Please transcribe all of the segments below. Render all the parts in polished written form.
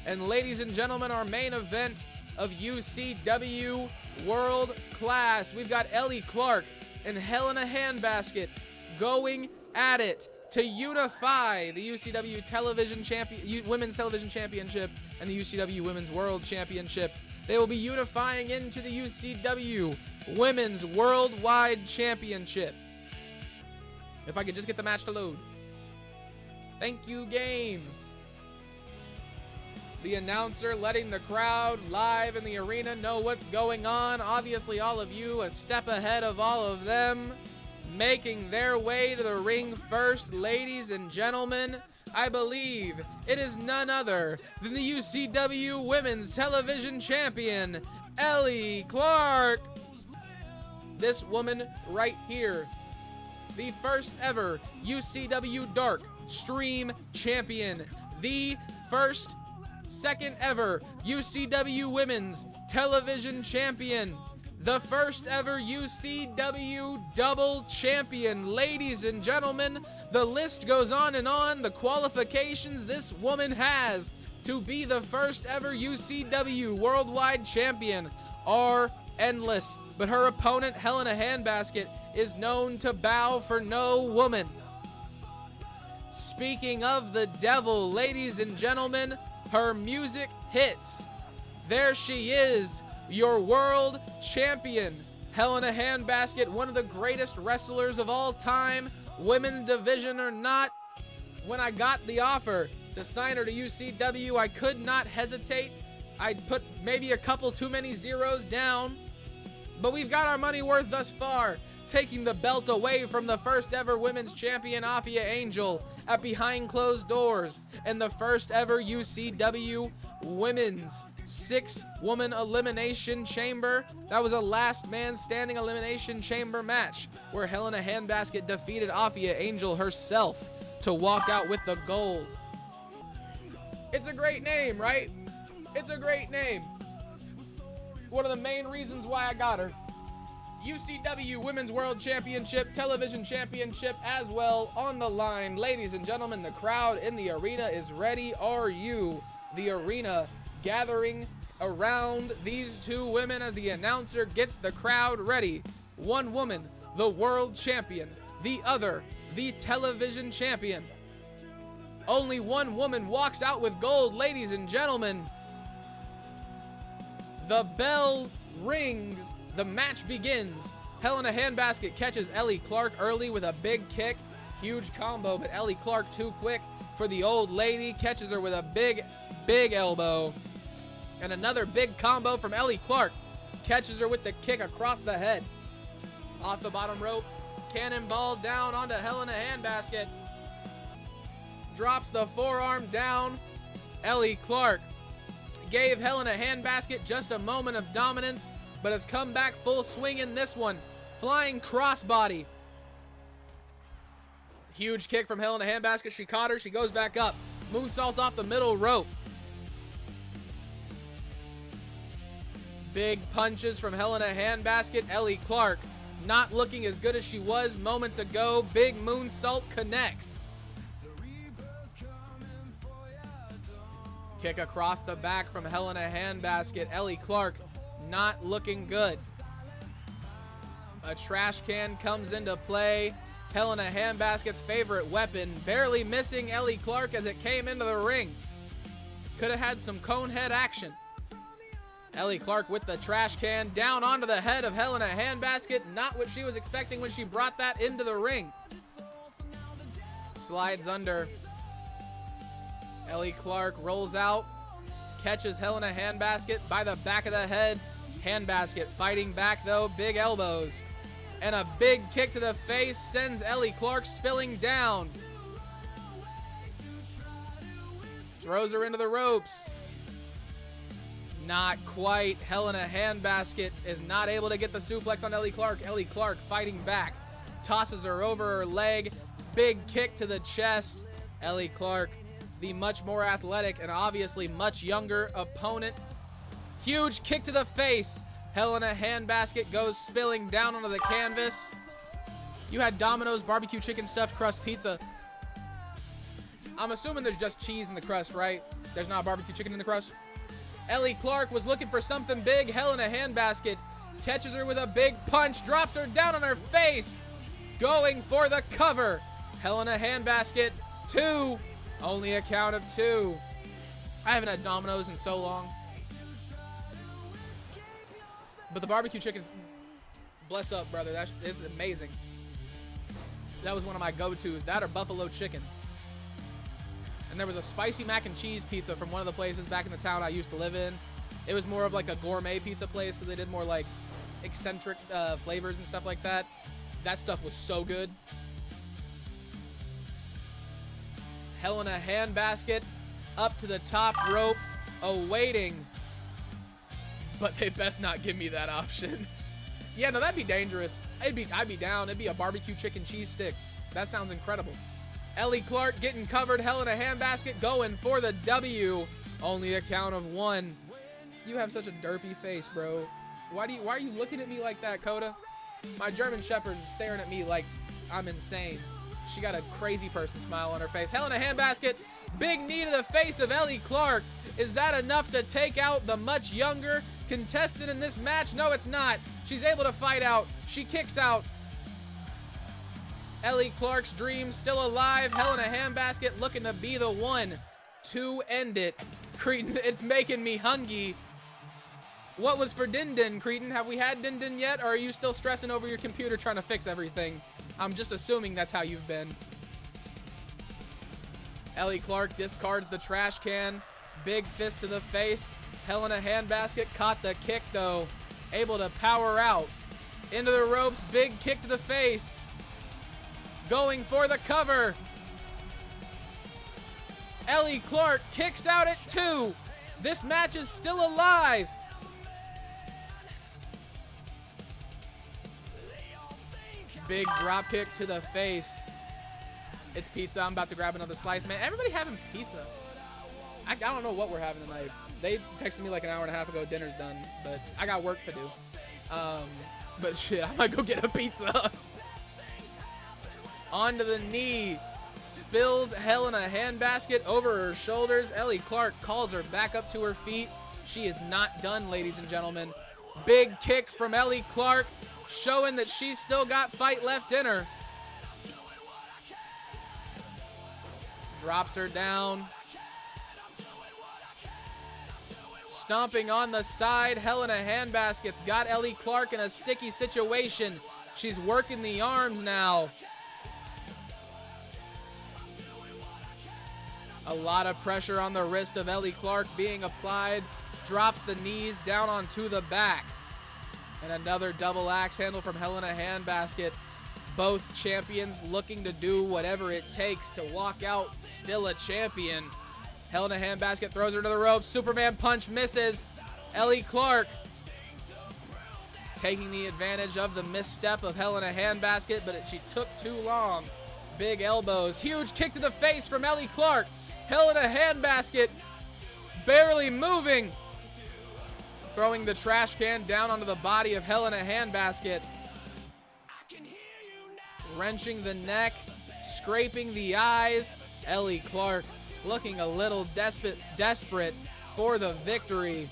And ladies and gentlemen, our main event of UCW World Class. We've got Ellie Clark and Helena Handbasket going at it to unify the UCW Women's Television Championship and the UCW Women's World Championship. They will be unifying into the UCW Women's Worldwide Championship. If I could just get the match to load. Thank you, game. The announcer letting the crowd live in the arena know what's going on. Obviously, all of you a step ahead of all of them. Making their way to the ring first, ladies and gentlemen, I believe it is none other than the UCW Women's Television Champion, Ellie Clark. This woman right here, the first ever UCW Dark Stream Champion, the second ever UCW Women's Television Champion, the first ever UCW Double Champion. Ladies and gentlemen, the list goes on and on. The qualifications this woman has to be the first ever UCW Worldwide Champion are endless. But her opponent, Helena Handbasket, is known to bow for no woman. Speaking of the devil, ladies and gentlemen, her music hits. There she is, your world champion, Helena Handbasket, one of the greatest wrestlers of all time, women's division or not. When I got the offer to sign her to UCW, I could not hesitate. I'd put maybe a couple too many zeros down, but we've got our money worth thus far, taking the belt away from the first ever women's champion, Afia Angel, at behind closed doors, and the first ever UCW Women's 6-woman elimination chamber. That was a last man standing elimination chamber match where Helena Handbasket defeated Afia Angel herself to walk out with the gold. It's a great name, right? It's a great name. One of the main reasons why I got her. UCW Women's World Championship, Television Championship as well on the line. Ladies and gentlemen, the crowd in the arena is ready. Are you? The arena gathering around these two women as the announcer gets the crowd ready. One woman, the world champion. The other, the television champion. Only one woman walks out with gold, ladies and gentlemen. The bell rings. The match begins. Helena Handbasket catches Ellie Clark early with a big kick. Huge combo, but Ellie Clark too quick for the old lady. Catches her with a big elbow. And another big combo from Ellie Clark. Catches her with the kick across the head. Off the bottom rope. Cannonball down onto Helena Handbasket. Drops the forearm down. Ellie Clark gave Helena Handbasket just a moment of dominance, but has come back full swing in this one. Flying crossbody. Huge kick from Helena Handbasket. She caught her. She goes back up. Moonsault off the middle rope. Big punches from Helena Handbasket. Ellie Clark not looking as good as she was moments ago. Big moonsault connects. Kick across the back from Helena Handbasket. Ellie Clark not looking good. A trash can comes into play. Helena Handbasket's favorite weapon, barely missing Ellie Clark as it came into the ring. Could have had some conehead action. Ellie Clark with the trash can down onto the head of Helena Handbasket. Not what she was expecting when she brought that into the ring. Slides under. Ellie Clark rolls out, catches Helena Handbasket by the back of the head. Handbasket fighting back though, big elbows. And a big kick to the face sends Ellie Clark spilling down. Throws her into the ropes. Not quite. Helena Handbasket is not able to get the suplex on Ellie Clark. Ellie Clark fighting back. Tosses her over her leg. Big kick to the chest. Ellie Clark, the much more athletic and obviously much younger opponent. Huge kick to the face. Helena Handbasket goes spilling down onto the canvas. You had Domino's barbecue chicken stuffed crust pizza. I'm assuming there's just cheese in the crust, right? There's not a barbecue chicken in the crust. Ellie Clark was looking for something big. Helena Handbasket catches her with a big punch, drops her down on her face, going for the cover. Helena Handbasket, 2. Only a count of 2. I haven't had Domino's in so long. But the barbecue chicken's, bless up, brother. That is amazing. That was one of my go-tos. That or buffalo chicken. And there was a spicy mac and cheese pizza from one of the places back in the town I used to live in. It was more of like a gourmet pizza place, so they did more like eccentric flavors and stuff like that. That stuff was so good. Helena Handbasket up to the top rope, awaiting. But they best not give me that option. Yeah, no, that'd be dangerous. I'd be down. It'd be a barbecue chicken cheese stick. That sounds incredible. Ellie Clark getting covered. Helena Handbasket going for the W. Only a count of 1. You have such a derpy face, bro. Why are you looking at me like that, Coda? My German Shepherd's staring at me like I'm insane. She got a crazy person smile on her face. Helena Handbasket, big knee to the face of Ellie Clark. Is that enough to take out the much younger contestant in this match? No, it's not. She's able to fight out. She kicks out. Ellie Clark's dream still alive. Helena Handbasket looking to be the one to end it. Cretin, it's making me hungry. What was for Din Din, Cretin? Have we had Din Din yet, or are you still stressing over your computer trying to fix everything? I'm just assuming that's how you've been. Ellie Clark discards the trash can. Big fist to the face. Helena Handbasket caught the kick, though. Able to power out. Into the ropes. Big kick to the face. Going for the cover. Ellie Clark kicks out at 2. This match is still alive. Big drop kick to the face. It's pizza. I'm about to grab another slice. Man, everybody having pizza. I don't know what we're having tonight. They texted me like an hour and a half ago, dinner's done, but I got work to do. But shit, I might go get a pizza. Onto the knee. Spills Helena Handbasket over her shoulders. Ellie Clark calls her back up to her feet. She is not done, ladies and gentlemen. Big kick from Ellie Clark, showing that she's still got fight left in her. Drops her down. Stomping on the side, Helena Handbasket's got Ellie Clark in a sticky situation. She's working the arms now. A lot of pressure on the wrist of Ellie Clark being applied. Drops the knees down onto the back. And another double axe handle from Helena Handbasket. Both champions looking to do whatever it takes to walk out still a champion. Helena Handbasket throws her to the ropes. Superman punch misses. Ellie Clark taking the advantage of the misstep of Helena Handbasket, but she took too long. Big elbows. Huge kick to the face from Ellie Clark. Helena Handbasket barely moving. Throwing the trash can down onto the body of Helena Handbasket. Wrenching the neck, scraping the eyes. Ellie Clark looking a little desperate for the victory.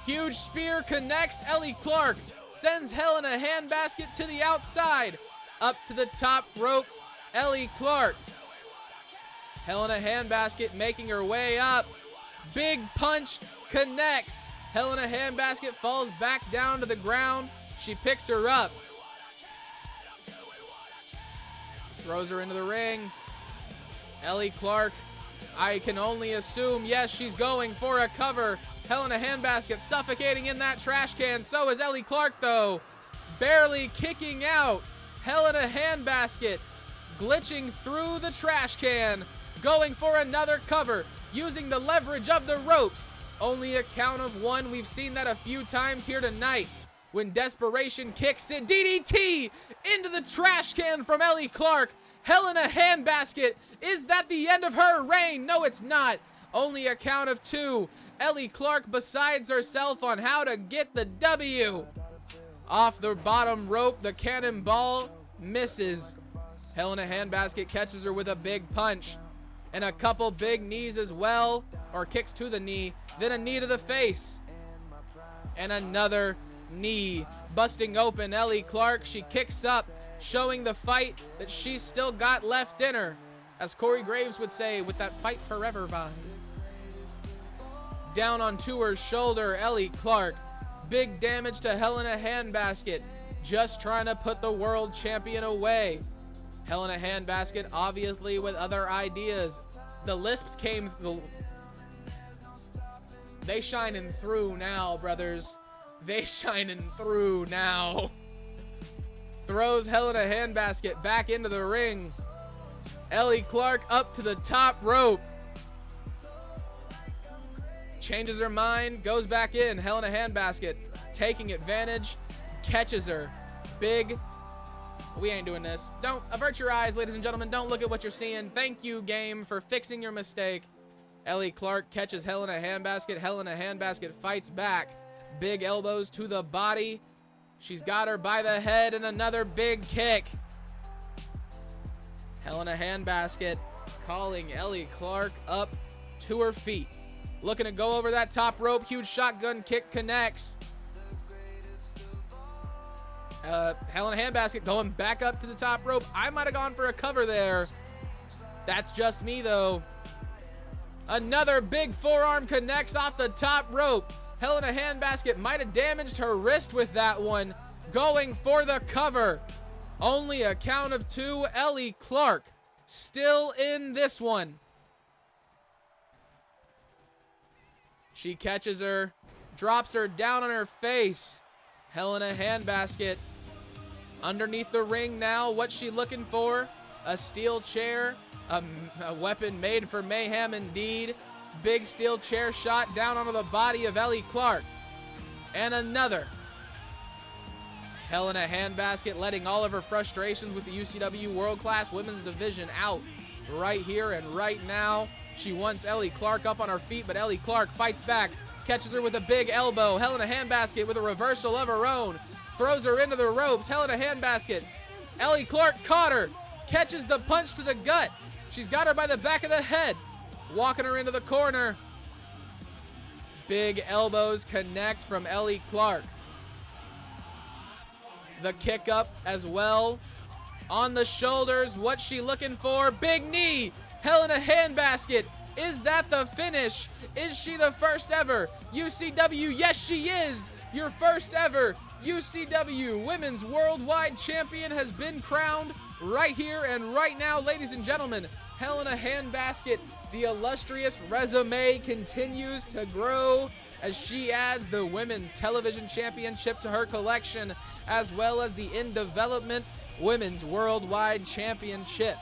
Huge spear connects. Ellie Clark sends Helena Handbasket to the outside. Up to the top rope, Ellie Clark. Helena Handbasket making her way up. Big punch connects. Helena Handbasket falls back down to the ground. She picks her up. Throws her into the ring. Ellie Clark, I can only assume, yes, she's going for a cover. Helena Handbasket suffocating in that trash can. So is Ellie Clark, though. Barely kicking out. Helena Handbasket glitching through the trash can. Going for another cover. Using the leverage of the ropes. Only a count of 1. We've seen that a few times here tonight. When desperation kicks in. DDT into the trash can from Ellie Clark. Helena Handbasket. Is that the end of her reign? No, it's not. Only a count of 2. Ellie Clark besides herself on how to get the W. Off the bottom rope, the cannonball misses. Helena Handbasket catches her with a big punch. And a couple big knees as well, or kicks to the knee, then a knee to the face. And another knee, busting open Ellie Clark. She kicks up, showing the fight that she's still got left in her. As Corey Graves would say, with that fight forever vibe. Down onto her shoulder, Ellie Clark. Big damage to Helena Handbasket, just trying to put the world champion away. Helena Handbasket obviously with other ideas. The lisps came, they shining through now, brothers. They shining through now. Throws Helena Handbasket back into the ring. Ellie Clark up to the top rope. Changes her mind, goes back in. Helena Handbasket taking advantage, catches her. Big, we ain't doing this. Don't, avert your eyes, ladies and gentlemen. Don't look at what you're seeing. Thank you, game, for fixing your mistake. Ellie Clark catches Helena Handbasket. Helena Handbasket fights back. Big elbows to the body. She's got her by the head, and another big kick. Helena Handbasket calling Ellie Clark up to her feet. Looking to go over that top rope. Huge shotgun kick connects. Helena Handbasket going back up to the top rope. I might have gone for a cover there. That's just me, though. Another big forearm connects off the top rope. Helena Handbasket might have damaged her wrist with that one. Going for the cover. Only a count of 2. Ellie Clark still in this one. She catches her, drops her down on her face. Helena Handbasket underneath the ring now. What's she looking for? A steel chair, a weapon made for mayhem indeed. Big steel chair shot down onto the body of Ellie Clark. And another. Helena Handbasket letting all of her frustrations with the UCW World Class Women's Division out right here and right now. She wants Ellie Clark up on her feet, but Ellie Clark fights back, catches her with a big elbow. Helena Handbasket with a reversal of her own, throws her into the ropes. Helena Handbasket, Ellie Clark caught her, catches the punch to the gut. She's got her by the back of the head, walking her into the corner. Big elbows connect from Ellie Clark. The kick up as well. On the shoulders, what's she looking for? Big knee. Helena Handbasket, is that the finish? Is she the first ever UCW? Yes, she is. Your first ever UCW Women's Worldwide Champion has been crowned right here and right now, ladies and gentlemen. Helena Handbasket, the illustrious resume continues to grow as she adds the Women's Television Championship to her collection, as well as the in development Women's Worldwide Championship.